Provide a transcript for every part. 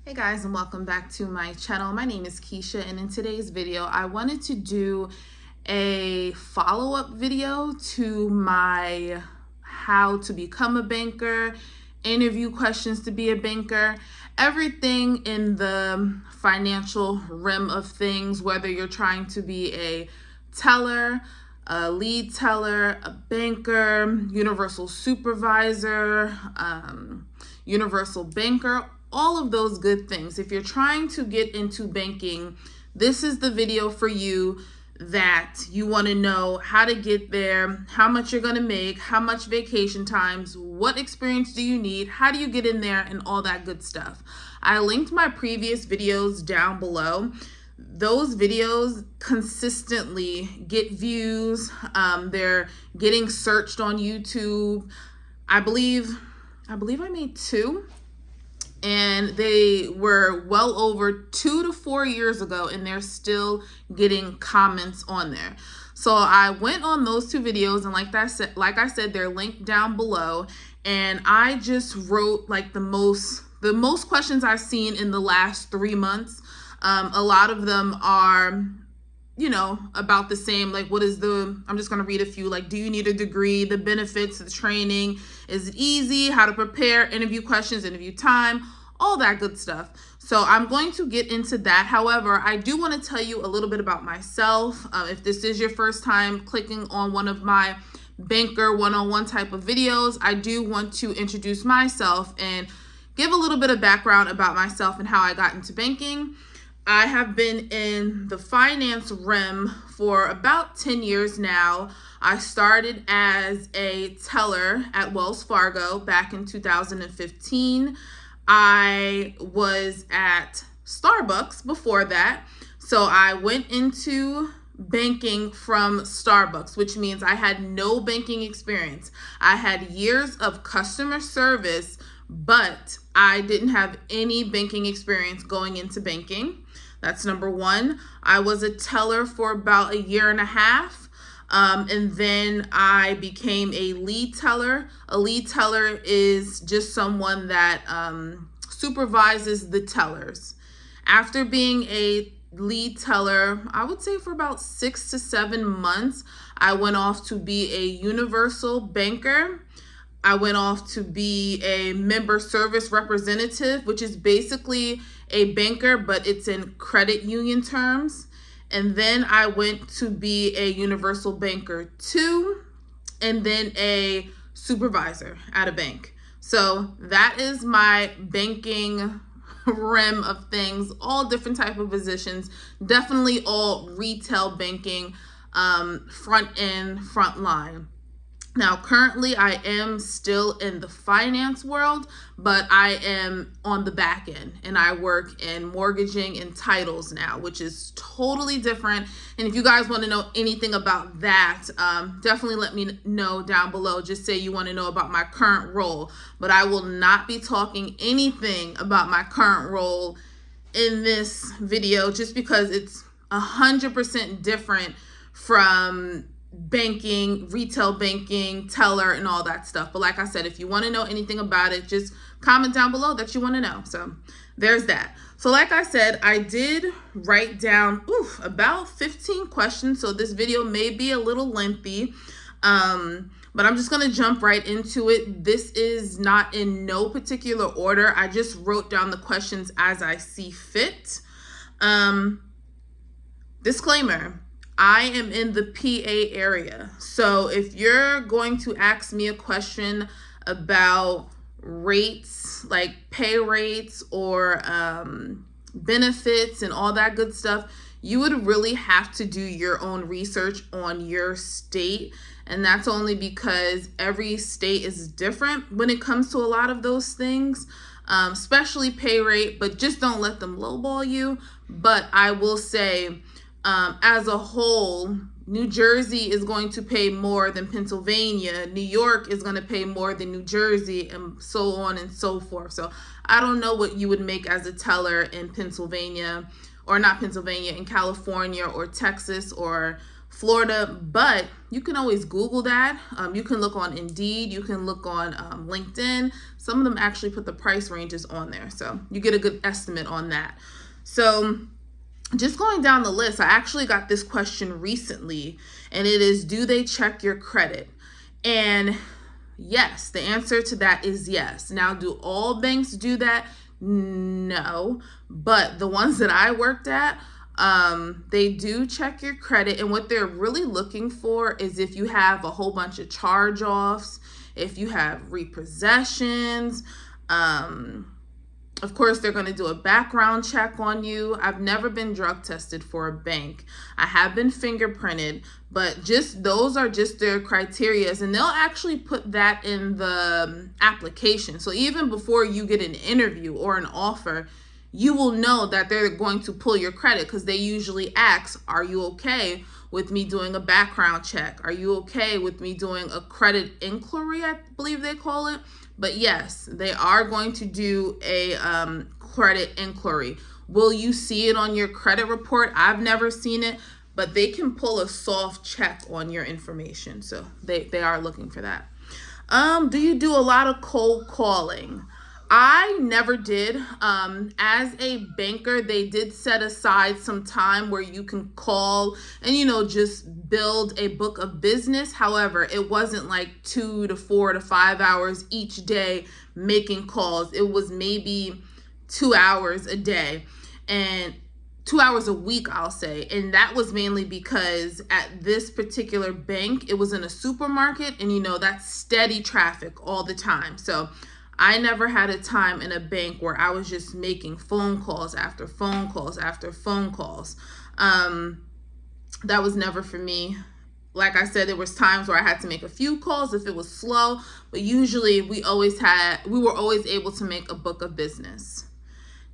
Hey guys, and welcome back to my channel. My name is Keisha, and in today's video I wanted to do a follow-up video to my how to become a banker, interview questions to be a banker, everything in the financial realm of things, whether you're trying to be a teller, a lead teller, a banker, universal supervisor, universal banker, all of those good things. If you're trying to get into banking, this is the video for you. That you want to know how to get there, how much you're going to make, how much vacation times, what experience do you need, how do you get in there, and all that good stuff. I linked my previous videos down below. Those videos consistently get views. They're getting searched on YouTube. I believe I made two, and they were well over 2 to 4 years ago, and they're still getting comments on there. So I went on those two videos, and like I said, they're linked down below, and I just wrote like the most questions I've seen in the last 3 months. A lot of them are, about the same. Like, I'm just going to read a few. Like, do you need a degree? The benefits, the training, is it easy? How to prepare, interview questions, interview time, all that good stuff. So I'm going to get into that. However, I do want to tell you a little bit about myself. If this is your first time clicking on one of my banker one-on-one type of videos, I do want to introduce myself and give a little bit of background about myself and how I got into banking. I have been in the finance realm for about 10 years now. I started as a teller at Wells Fargo back in 2015. I was at Starbucks before that. So I went into banking from Starbucks, which means I had no banking experience. I had years of customer service, but I didn't have any banking experience going into banking. That's number one. I was a teller for about a year and a half. And then I became a lead teller. A lead teller is just someone that supervises the tellers. After being a lead teller, I would say for about 6 to 7 months, I went off to be a universal banker. I went off to be a member service representative, which is basically a banker, but it's in credit union terms. And then I went to be a universal banker 2, and then a supervisor at a bank. So that is my banking realm of things, all different type of positions, definitely all retail banking, front end, front line. Now, currently, I am still in the finance world, but I am on the back end, and I work in mortgaging and titles now, which is totally different. And if you guys want to know anything about that, definitely let me know down below. Just say you want to know about my current role, but I will not be talking anything about my current role in this video, just because it's 100% different from banking, retail banking, teller, and all that stuff. But like I said, if you want to know anything about it, just comment down below that you want to know. So there's that. So like I said, I did write down about 15 questions. So this video may be a little lengthy, but I'm just going to jump right into it. This is not in no particular order. I just wrote down the questions as I see fit. Disclaimer. I am in the PA area. So if you're going to ask me a question about rates, like pay rates or benefits and all that good stuff, you would really have to do your own research on your state. And that's only because every state is different when it comes to a lot of those things, especially pay rate, but just don't let them lowball you. But I will say, as a whole, New Jersey is going to pay more than Pennsylvania. New York is going to pay more than New Jersey, and so on and so forth. So I don't know what you would make as a teller in Pennsylvania, or not Pennsylvania, in California or Texas or Florida, but you can always Google that. You can look on Indeed, you can look on LinkedIn. Some of them actually put the price ranges on there, so you get a good estimate on that. So just going down the list, I actually got this question recently, and it is, do they check your credit? And yes, the answer to that is yes. Now, do all banks do that? No, but the ones that I worked at, they do check your credit, and what they're really looking for is if you have a whole bunch of charge-offs, if you have repossessions. Of course, they're going to do a background check on you. I've never been drug tested for a bank. I have been fingerprinted, but just those are just their criteria, and they'll actually put that in the application. So even before you get an interview or an offer, you will know that they're going to pull your credit, because they usually ask, are you okay with me doing a background check? Are you okay with me doing a credit inquiry, I believe they call it? But yes, they are going to do a credit inquiry. Will you see it on your credit report? I've never seen it, but they can pull a soft check on your information. So they are looking for that. Do you do a lot of cold calling? I never did. As a banker, they did set aside some time where you can call and, just build a book of business. However, it wasn't like 2 to 4 to 5 hours each day making calls. It was maybe 2 hours a day and 2 hours a week, I'll say. And that was mainly because at this particular bank, it was in a supermarket, and that's steady traffic all the time. So I never had a time in a bank where I was just making phone calls after phone calls after phone calls. That was never for me. Like I said, there was times where I had to make a few calls if it was slow, but usually we were always able to make a book of business.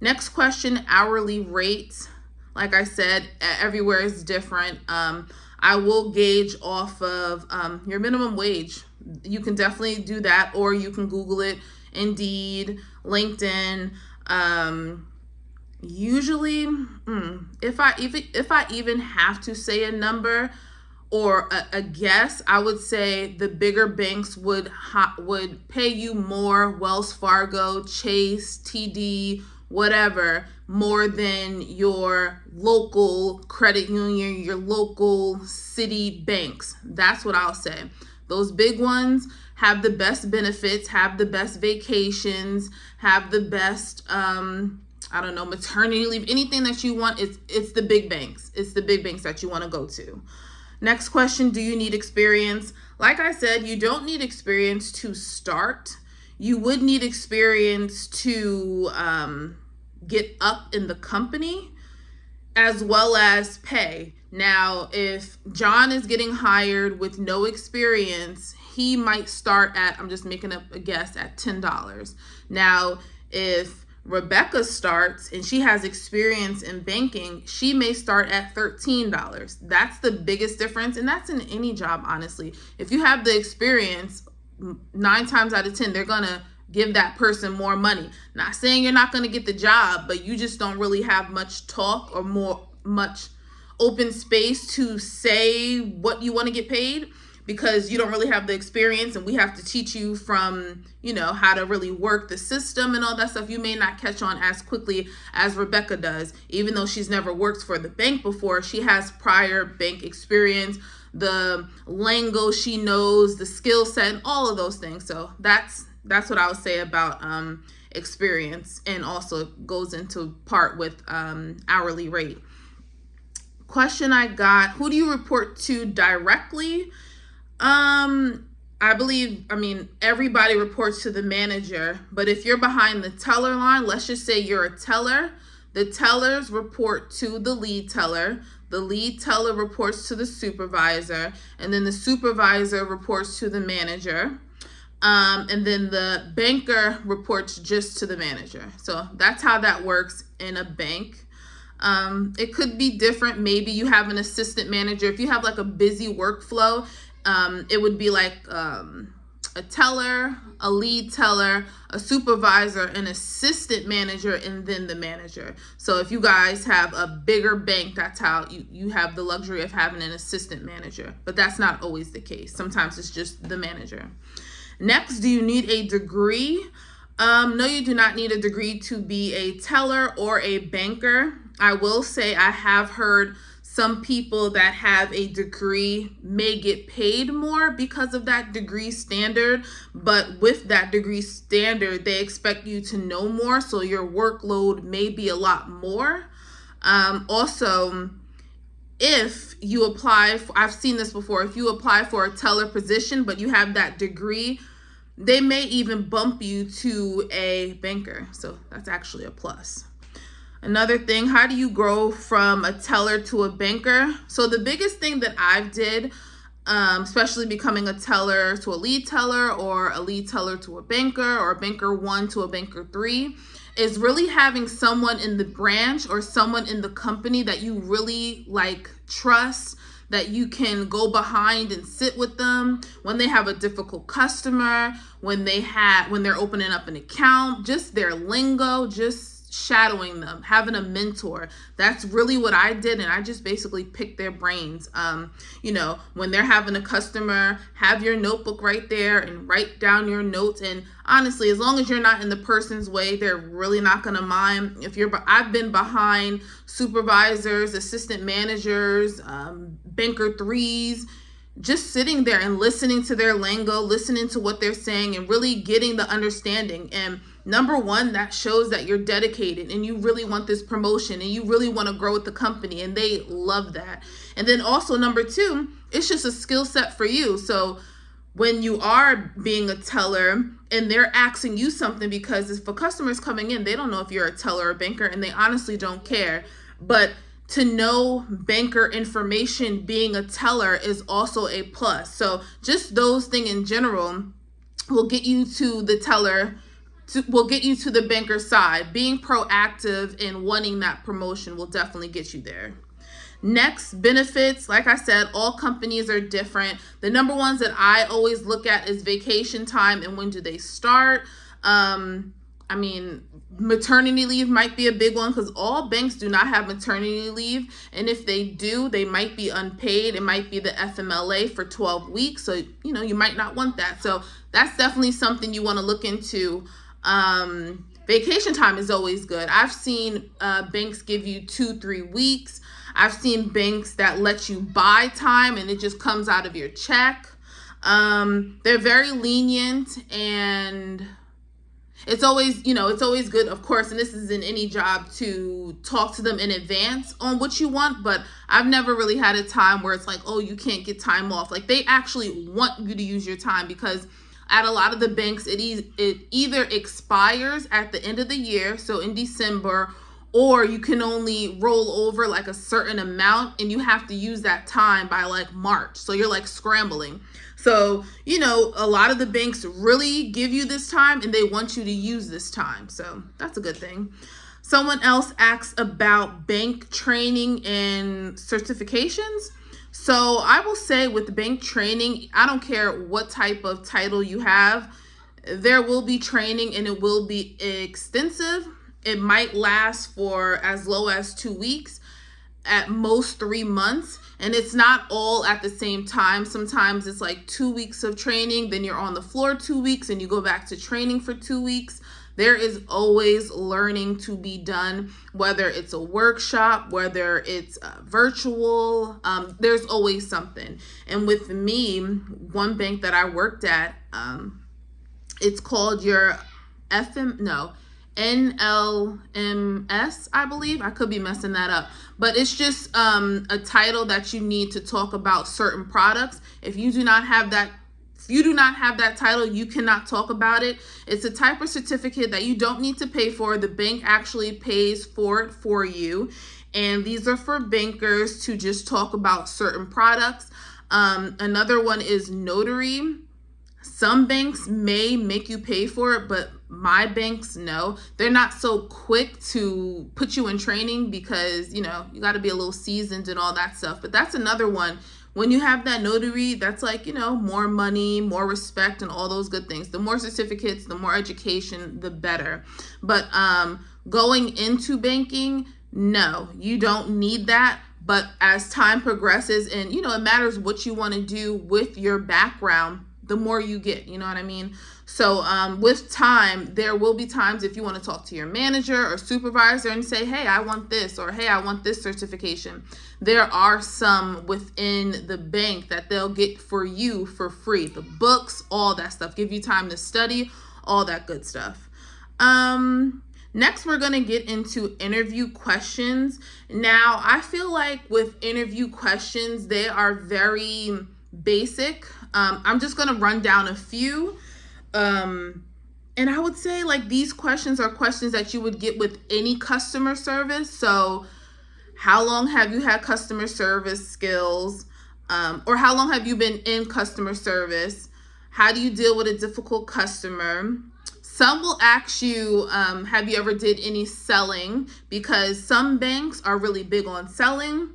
Next question, hourly rates. Like I said, everywhere is different. I will gauge off of your minimum wage. You can definitely do that, or you can Google it. Indeed, LinkedIn. Usually, if I even have to say a number or a guess, I would say the bigger banks would pay you more. Wells Fargo, Chase, TD, whatever, more than your local credit union, your local city banks. That's what I'll say. Those big ones have the best benefits, have the best vacations, have the best, maternity leave, anything that you want. It's the big banks. It's the big banks that you want to go to. Next question, do you need experience? Like I said, you don't need experience to start. You would need experience to get up in the company, as well as pay. Now, if John is getting hired with no experience, he might start at, I'm just making up a guess, at $10. Now, if Rebecca starts and she has experience in banking, she may start at $13. That's the biggest difference, and that's in any job, honestly. If you have the experience, 9 times out of 10, they're gonna give that person more money. Not saying you're not gonna get the job, but you just don't really have much talk or much open space to say what you want to get paid, because you don't really have the experience, and we have to teach you from, how to really work the system and all that stuff. You may not catch on as quickly as Rebecca does. Even though she's never worked for the bank before, she has prior bank experience, the lingo she knows, the skill set, and all of those things. So that's what I would say about experience, and also goes into part with hourly rate. Question I got, who do you report to directly? Everybody reports to the manager, but if you're behind the teller line, let's just say you're a teller, the tellers report to the lead teller reports to the supervisor, and then the supervisor reports to the manager, and then the banker reports just to the manager. So that's how that works in a bank. It could be different. Maybe you have an assistant manager. If you have like a busy workflow, it would be like a teller, a lead teller, a supervisor, an assistant manager, and then the manager. So if you guys have a bigger bank, that's how you have the luxury of having an assistant manager. But that's not always the case. Sometimes it's just the manager. Next, do you need a degree? No, you do not need a degree to be a teller or a banker. I will say I have heard some people that have a degree may get paid more because of that degree standard, but with that degree standard, they expect you to know more, so your workload may be a lot more. Also, if you apply, I've seen this before, if you apply for a teller position, but you have that degree, they may even bump you to a banker. So that's actually a plus. Another thing, how do you grow from a teller to a banker? So the biggest thing that I've did, especially becoming a teller to a lead teller or a lead teller to a banker or a banker 1 to a banker 3, is really having someone in the branch or someone in the company that you really trust, that you can go behind and sit with them when they have a difficult customer, when they're opening up an account, just their lingo, just shadowing them, having a mentor. That's really what I did, and I just basically picked their brains. When they're having a customer, have your notebook right there and write down your notes. And honestly, as long as you're not in the person's way, they're really not gonna mind. I've been behind supervisors, assistant managers, banker 3s, just sitting there and listening to their lingo, listening to what they're saying, and really getting the understanding. And number one, that shows that you're dedicated and you really want this promotion and you really want to grow with the company, and they love that. And then also number two, it's just a skill set for you. So when you are being a teller and they're asking you something, because if a customer's coming in, they don't know if you're a teller or banker, and they honestly don't care. But to know banker information being a teller is also a plus. So just those things in general will get you to the teller, will get you to the banker side. Being proactive and wanting that promotion will definitely get you there. Next, benefits. Like I said, all companies are different. The number ones that I always look at is vacation time and when do they start. Maternity leave might be a big one, because all banks do not have maternity leave. And if they do, they might be unpaid. It might be the FMLA for 12 weeks. So, you might not want that. So that's definitely something you want to look into. Vacation time is always good. I've seen banks give you 2-3 weeks. I've seen banks that let you buy time and it just comes out of your check. They're very lenient, and it's always good, of course, and this is in any job, to talk to them in advance on what you want. But I've never really had a time where it's like, oh, you can't get time off. They actually want you to use your time, because at a lot of the banks, it either expires at the end of the year, so in December, or you can only roll over a certain amount, and you have to use that time by March. So you're scrambling. So, a lot of the banks really give you this time and they want you to use this time. So that's a good thing. Someone else asks about bank training and certifications. So I will say with bank training, I don't care what type of title you have, there will be training and it will be extensive. It might last for as low as 2 weeks, at most 3 months. And it's not all at the same time. Sometimes it's 2 weeks of training, then you're on the floor 2 weeks and you go back to training for 2 weeks. There is always learning to be done, whether it's a workshop, whether it's virtual, there's always something. And with me, one bank that I worked at, it's called your NLMS, I believe. I could be messing that up, but it's just a title that you need to talk about certain products. If you do not have that title, you cannot talk about it. It's a type of certificate that you don't need to pay for. The bank actually pays for it for you. And these are for bankers to just talk about certain products. Another one is notary. Some banks may make you pay for it, but my banks, no. They're not so quick to put you in training because, you got to be a little seasoned and all that stuff. But that's another one when you have that notary, that's like, more money, more respect, and all those good things. The more certificates, the more education, the better. But going into banking, no, you don't need that. But as time progresses and, it matters what you want to do with your background, the more you get, you know what I mean? So with time, there will be times if you want to talk to your manager or supervisor and say, hey, I want this, or hey, I want this certification. There are some within the bank that they'll get for you for free. The books, all that stuff, give you time to study, all that good stuff. Next, we're going to get into interview questions. Now, I feel like with interview questions, they are very basic. I'm just going to run down a few. And I would say like these questions are questions that you would get with any customer service. So how long have you had customer service skills? Or how long have you been in customer service? How do you deal with a difficult customer? Some will ask you, have you ever did any selling? Because some banks are really big on selling,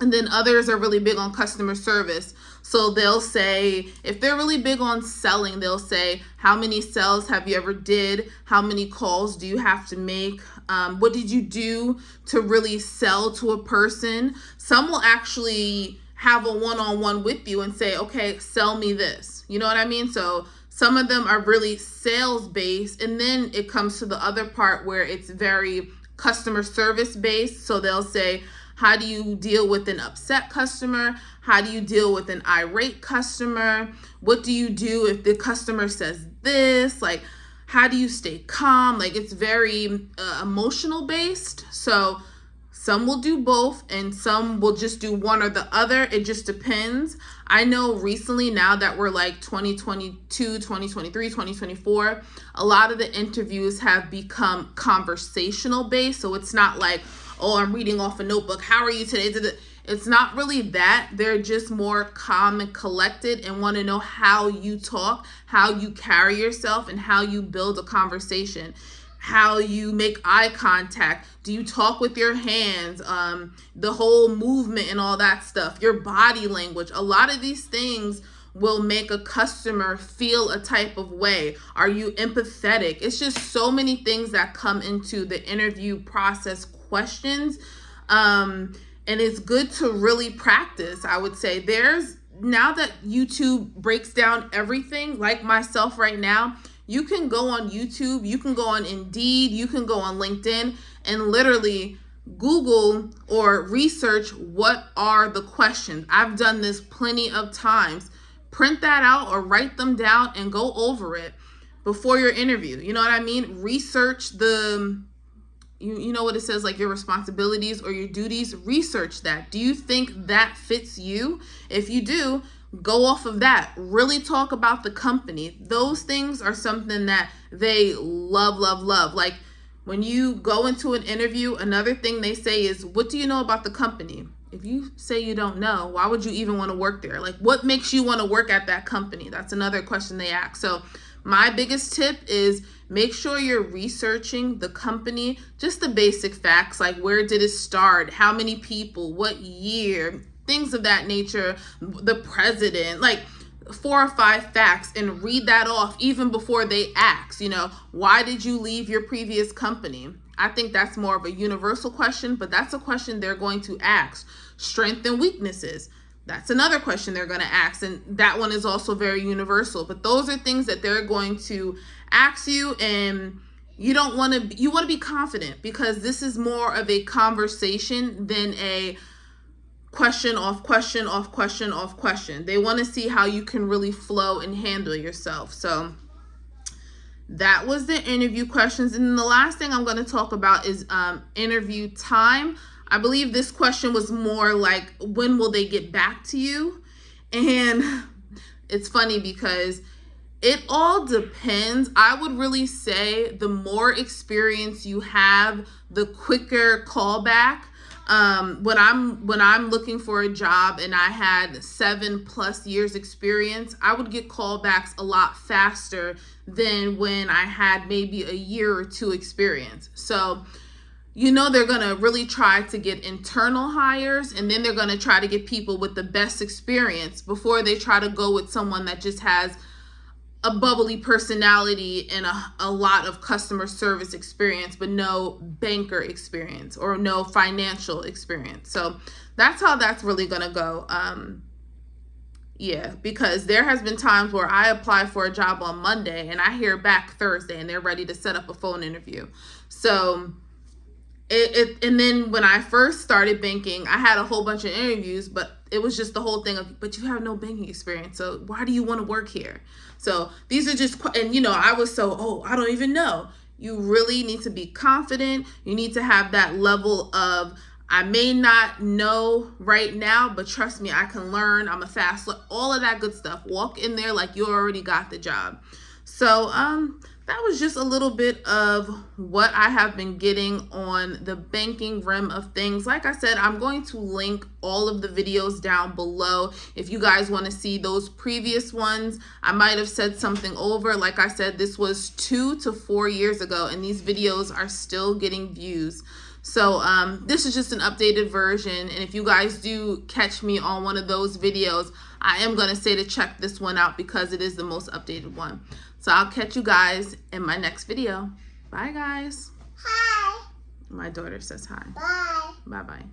and then others are really big on customer service. So they'll say, if they're really big on selling, they'll say, how many sales have you ever did? How many calls do you have to make? What did you do to really sell to a person? Some will actually have a one-on-one with you and say, okay, sell me this. You know what I mean? So some of them are really sales based, and then it comes to the other part where it's very customer service based. So they'll say, how do you deal with an upset customer? How do you deal with an irate customer? What do you do if the customer says this? Like, how do you stay calm? Like, it's very emotional based. So some will do both and some will just do one or the other. It just depends. I know recently, now that we're like 2022, 2023, 2024, a lot of the interviews have become conversational based. So it's not like, oh, I'm reading off a notebook. How are you today? It's not really that. They're just more calm and collected and want to know how you talk, how you carry yourself, and how you build a conversation. How you make eye contact. Do you talk with your hands? The whole movement and all that stuff. Your body language. A lot of these things will make a customer feel a type of way. Are you empathetic? It's just so many things that come into the interview process questions. And it's good to really practice, I would say. Now that YouTube breaks down everything, like myself right now, you can go on YouTube, you can go on Indeed, you can go on LinkedIn and literally Google or research what are the questions. I've done this plenty of times. Print that out or write them down and go over it before your interview. You know what I mean? Research you know what it says, like your responsibilities or your duties. Research that. Do you think that fits you? If you do, go off of that. Really talk about the company. Those things are something that they love, love, love. Like when you go into an interview, another thing they say is, what do you know about the company? If you say you don't know, why would you even want to work there? Like, what makes you want to work at that company? That's another question they ask. So my biggest tip is make sure you're researching the company, just the basic facts, like where did it start? How many people? What year? Things of that nature, the president, like 4 or 5 facts, and read that off even before they ask, why did you leave your previous company? I think that's more of a universal question, but that's a question they're going to ask. Strengths and weaknesses. That's another question they're going to ask, and that one is also very universal. But those are things that they're going to ask you, and you want to be confident, because this is more of a conversation than a question off question off question off question. They want to see how you can really flow and handle yourself. So that was the interview questions. And then the last thing I'm going to talk about is interview time. I believe this question was more like, when will they get back to you? And it's funny because it all depends. I would really say the more experience you have, the quicker callback. When I'm looking for a job and I had 7+ years experience, I would get callbacks a lot faster than when I had maybe a year or 2 experience. So you know they're going to really try to get internal hires, and then they're going to try to get people with the best experience before they try to go with someone that just has a bubbly personality and a lot of customer service experience, but no banker experience or no financial experience. So that's how that's really going to go. Yeah, because there has been times where I apply for a job on Monday and I hear back Thursday and they're ready to set up a phone interview. So and then when I first started banking, I had a whole bunch of interviews, but it was just the whole thing of, but you have no banking experience, so why do you want to work here? So these are just, and you know, I was so, I don't even know. You really need to be confident. You need to have that level of, I may not know right now, but trust me, I can learn. I'm a fast, all of that good stuff. Walk in there like you already got the job. So, that was just a little bit of what I have been getting on the banking rim of things. Like I said, I'm going to link all of the videos down below. If you guys want to see those previous ones, I might have said something over. Like I said, this was 2 to 4 years ago, and these videos are still getting views. So this is just an updated version. And if you guys do catch me on one of those videos, I am going to say to check this one out because it is the most updated one. So I'll catch you guys in my next video. Bye, guys. Hi. My daughter says hi. Bye. Bye-bye.